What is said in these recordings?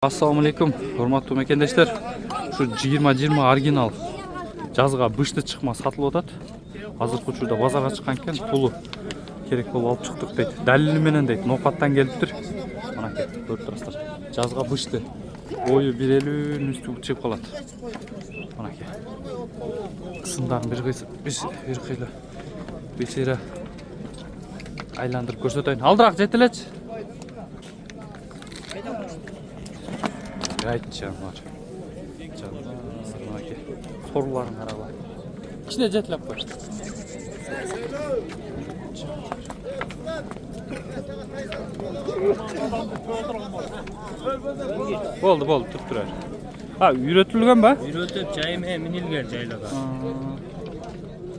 Assalamu alaikum, hormatуу мекендештер. Şu 20-20 оригинал жазга бышты чыкма сатылып атат. Азыркы учурда базарга чыккан экен, пулу керек болуп алып чыктык дейт. Далили менен дейт, ноокаттан келиптир. Манакей, көрүп турасыздар. Жазга бышты. Бою 1.50 үстү чыгып калат. Манакей. Сындарын бир кыйла бесере айландырып көрсөтөйүн. Алдыраак жетелечи. Айтчанlar. Manaki. Soruların araba. İçine jetlep koy. Oldu tutturar. Ha, üretilgen be? Üretip çayım hem minilgen jaylaga.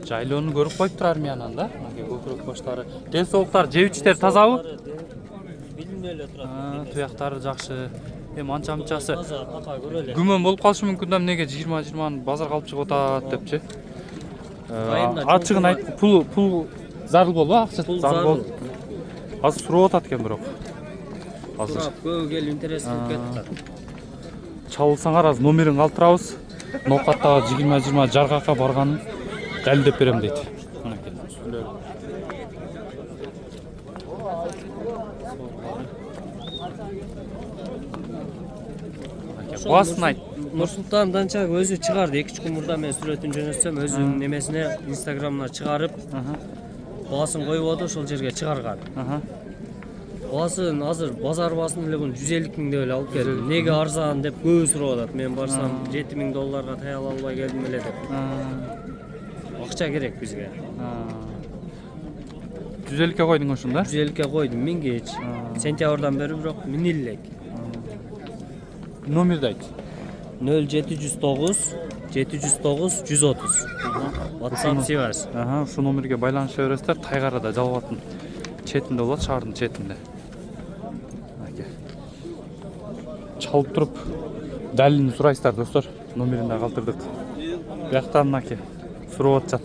Jaylonu görüp koyup turar mı yanında? Manaki kökürök boşları. Den soğuklar, jebiçler tazabı? Bilimlerle turат. Tuyaqtары жақсы. Анча-мынчасы Күмөн күмөн болуп калышы мүмкүн да эмнеге 20-20 базарга алып чыгып атат депчи. Ачыгын айт, пул зарыл болбу, акча зарыл болуп. Азыр сурап атат экен бирок. Азыр көбү кел интерес кылып кетти. Чалсаңар азыр номерин калтырабыз. Ноокаттагы 20-20 жаргакка барганын далилдеп берем дейт. Манакей. Басын айт. Нурсултан Данчак өзү чыгарды. 2-3 күн мурда мен сүрөтүн жөнөтсөм, өзүнүн немесине Instagramына чыгарып, баасын коюп атып, ошол жерге чыгарган. Баасын азыр базар баасын эле 150 000 деп эле алып келди. Неге арзан деп көбү сурап атат. Мен барсам $7.000 тая албай келдим эле деп. Акча керек бизге. 150 койдуң ошондо? 150 койдум, 1000 сентябрдан бери бирок миниллек. Номерди айт. 0709 709 130. WhatsApp связь. Ушул номерге байланыша бересиздер. Тайгарада Жалбаттын четинде болот, шаардын четинде. Чалып туруп далилин сурайсыздар достор. Номерин да калтырдык. Бияктан мынакей сурап атышат.